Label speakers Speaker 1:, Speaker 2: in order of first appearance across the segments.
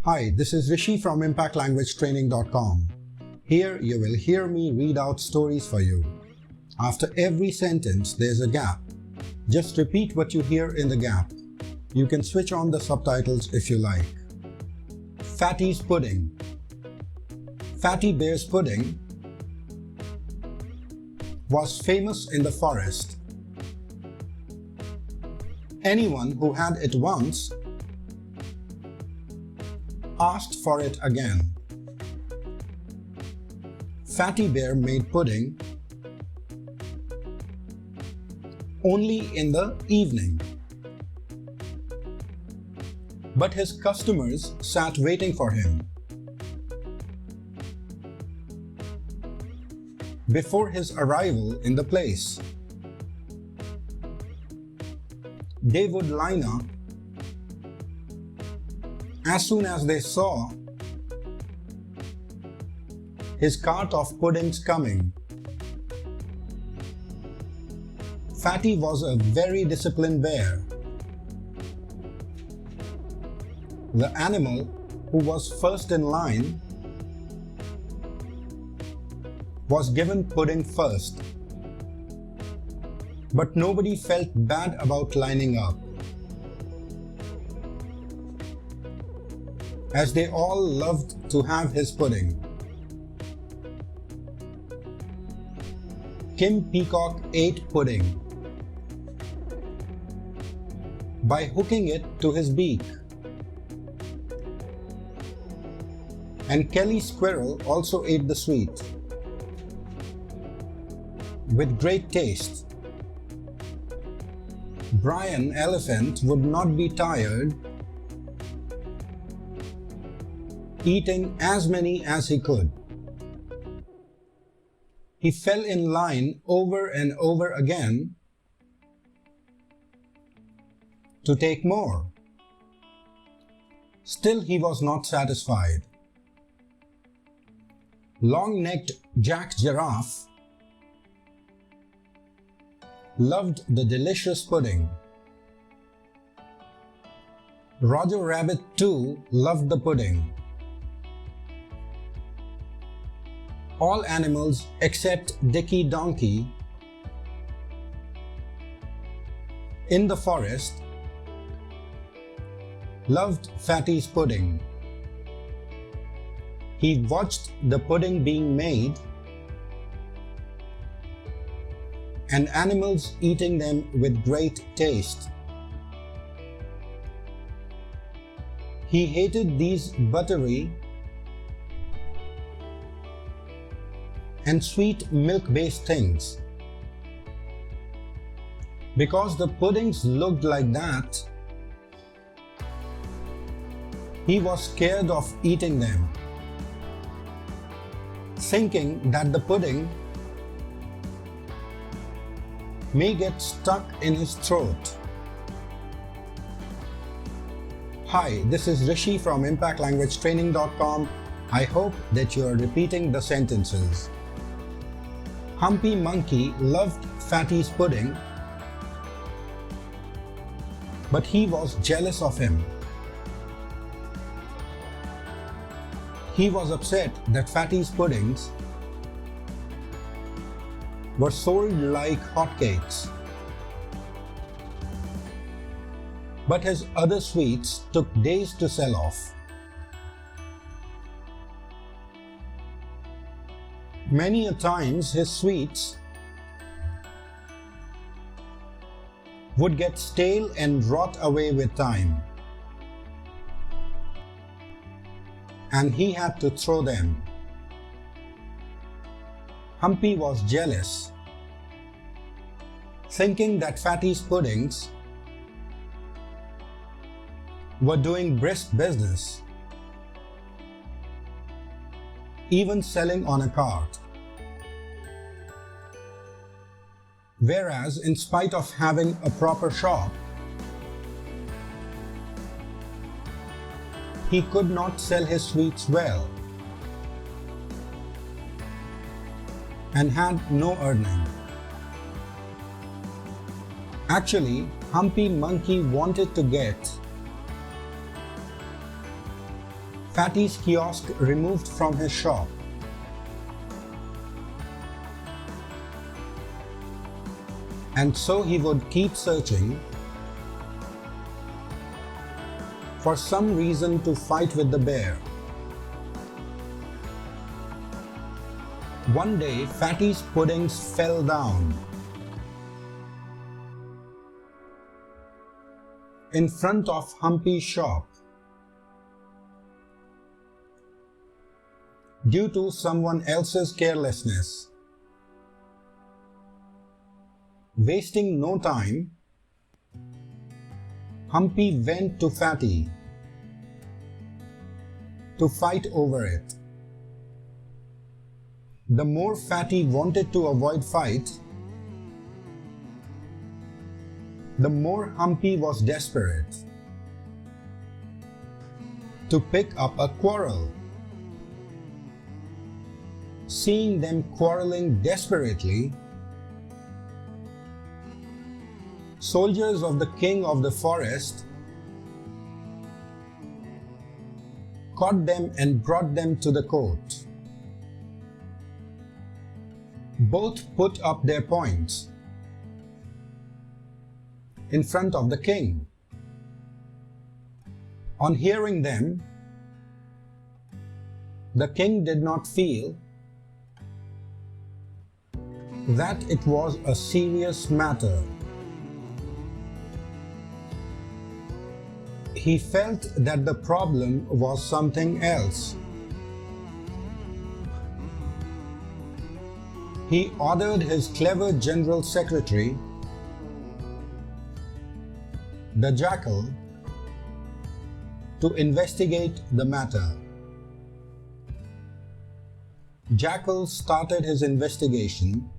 Speaker 1: Hi, this is Rishi from ImpactLanguageTraining.com. Here you will hear me read out stories for you. After every sentence, there's a gap. Just repeat what you hear in the gap. You can switch on the subtitles if you like. Fatty's pudding. Fatty Bear's pudding was famous in the forest. Anyone who had it once asked for it again. Fatty Bear made pudding only in the evening. But his customers sat waiting for him. Before his arrival in the place, they would line up as soon as they saw his cart of puddings coming. Fatty was a very disciplined bear. The animal who was first in line was given pudding first. But nobody felt bad about lining up, as they all loved to have his pudding. Kim Peacock ate pudding by hooking it to his beak. And Kelly Squirrel also ate the sweet with great taste. Brian Elephant would not be tired eating as many as he could. He fell in line over and over again to take more. Still, he was not satisfied. Long-necked Jack Giraffe loved the delicious pudding. Roger Rabbit too loved the pudding. All animals except Dickie Donkey in the forest loved Fatty's pudding. He watched the pudding being made and animals eating them with great taste. He hated these buttery and sweet milk-based things. Because the puddings looked like that, he was scared of eating them, thinking that the pudding may get stuck in his throat. Hi, this is Rishi from ImpactLanguageTraining.com. I hope that you are repeating the sentences. Humpy Monkey loved Fatty's pudding, but he was jealous of him. He was upset that Fatty's puddings were sold like hotcakes. But his other sweets took days to sell off. Many a times his sweets would get stale and rot away with time, and he had to throw them. Humpy was jealous, thinking that Fatty's puddings were doing brisk business, even selling on a cart. Whereas, in spite of having a proper shop, he could not sell his sweets well and had no earning. Actually, Humpy Monkey wanted to get Fatty's kiosk removed from his shop. And so he would keep searching for some reason to fight with the bear. One day, Fatty's puddings fell down in front of Humpy's shop due to someone else's carelessness. Wasting no time, Humpy went to Fatty to fight over it. The more Fatty wanted to avoid fight, the more Humpy was desperate to pick up a quarrel. Seeing them quarreling desperately, soldiers of the king of the forest caught them and brought them to the court. Both put up their points in front of the king. On hearing them, the king did not feel that it was a serious matter. He felt that the problem was something else. He ordered his clever general secretary, the jackal, to investigate the matter. Jackal started his investigation.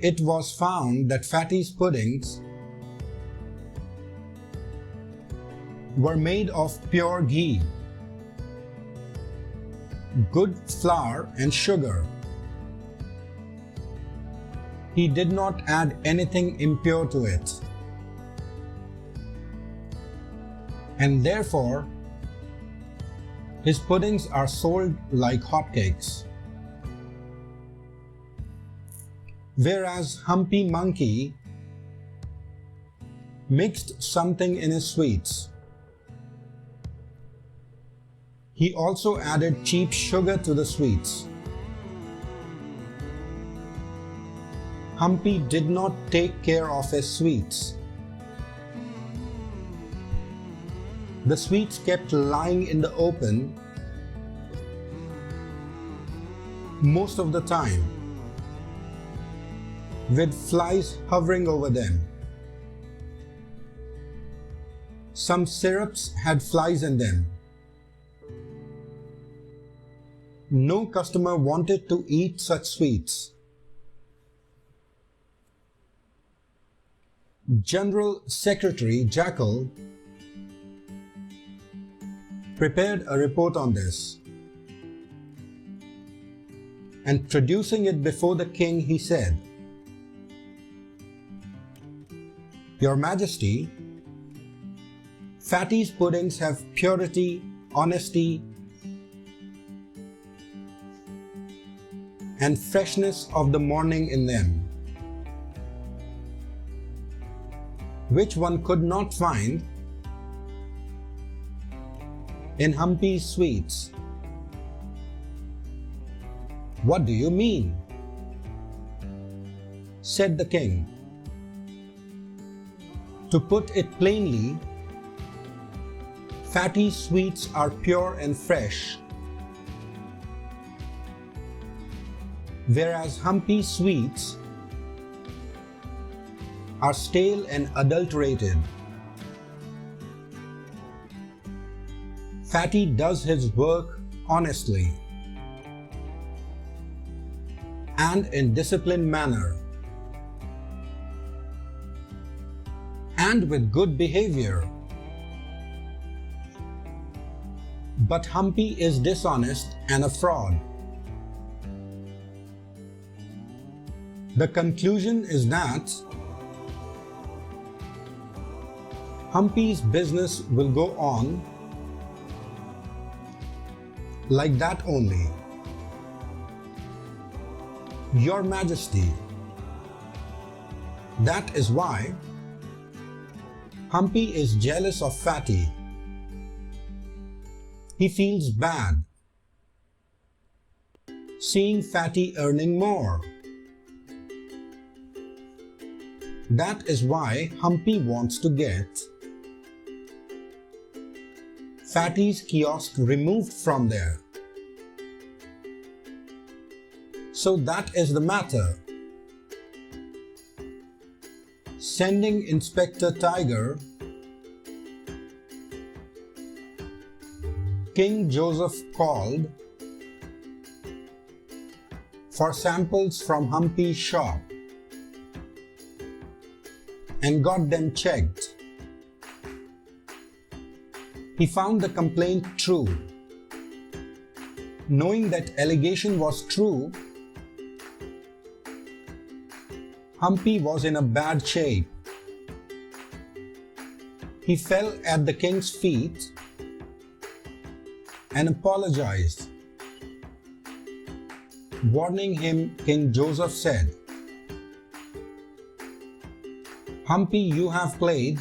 Speaker 1: It was found that Fatty's puddings were made of pure ghee, good flour and sugar. He did not add anything impure to it, and therefore his puddings are sold like hotcakes. Whereas Humpy Monkey mixed something in his sweets. He also added cheap sugar to the sweets. Humpy did not take care of his sweets. The sweets kept lying in the open most of the time, with flies hovering over them. Some syrups had flies in them. No customer wanted to eat such sweets. General Secretary Jackal prepared a report on this, and producing it before the king, he said, "Your Majesty, Fatty's puddings have purity, honesty, and freshness of the morning in them, which one could not find in Humpy's sweets." "What do you mean?" said the king. "To put it plainly, Fatty's sweets are pure and fresh, whereas Humpy's sweets are stale and adulterated. Fatty does his work honestly and in disciplined manner and with good behavior. But Humpy is dishonest and a fraud. The conclusion is that Humpy's business will go on like that only. Your Majesty. That is why Humpy is jealous of Fatty. He feels bad seeing Fatty earning more. That is why Humpy wants to get Fatty's kiosk removed from there. So that is the matter. Sending Inspector Tiger, King Joseph called for samples from Humpy's shop and got them checked. He found the complaint true. Knowing that allegation was true, Humpy was in a bad shape. He fell at the king's feet and apologized. Warning him, King Joseph said, "Humpy, you have played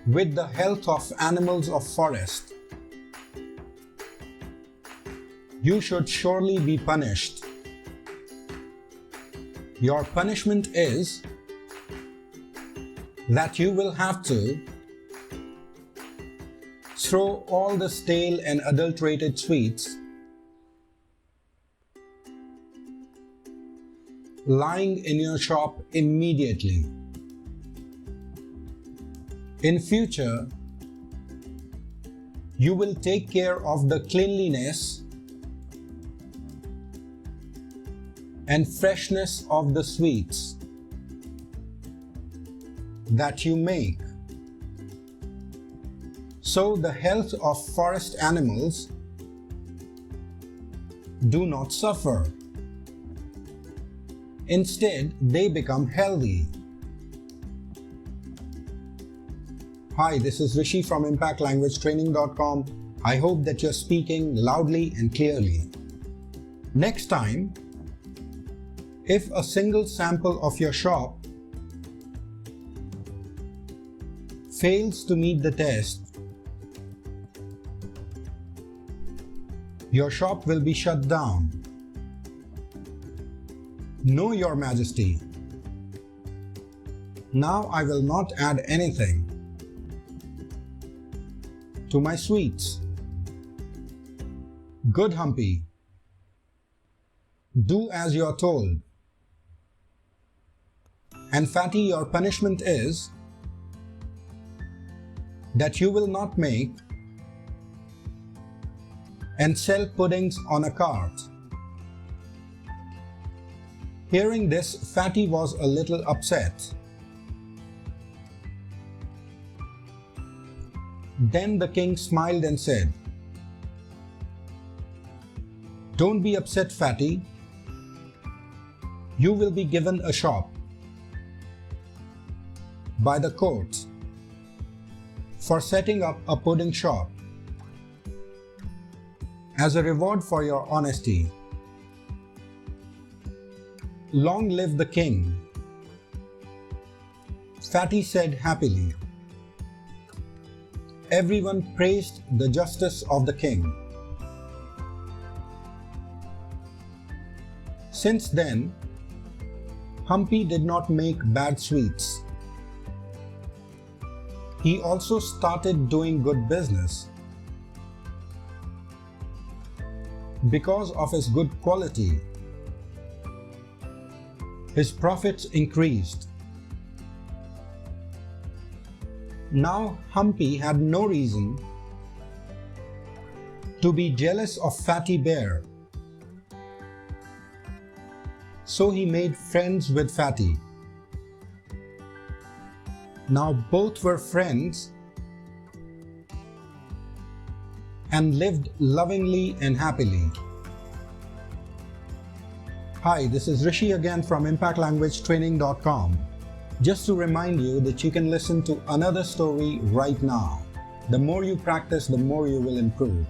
Speaker 1: with the health of animals of forest. You should surely be punished. Your punishment is that you will have to throw all the stale and adulterated sweets lying in your shop immediately. In future, you will take care of the cleanliness and freshness of the sweets that you make, so the health of forest animals do not suffer. Instead, they become healthy." Hi, this is Rishi from ImpactLanguageTraining.com. I hope that you're speaking loudly and clearly. Next time, if a single sample of your shop fails to meet the test, your shop will be shut down. No, Your Majesty. Now I will not add anything to my sweets. Good, Humpy. Do as you are told. And Fatty, your punishment is that you will not make and sell puddings on a cart. Hearing this, Fatty was a little upset. Then the king smiled and said, "Don't be upset, Fatty. You will be given a shop by the court for setting up a pudding shop as a reward for your honesty. Long live the king," Fatty said happily. Everyone praised the justice of the king. Since then, Humpy did not make bad sweets. He also started doing good business. Because of his good quality, his profits increased. Now Humpy had no reason to be jealous of Fatty Bear. So he made friends with Fatty. Now both were friends and lived lovingly and happily. Hi, this is Rishi again from ImpactLanguageTraining.com. Just to remind you that you can listen to another story right now. The more you practice, the more you will improve.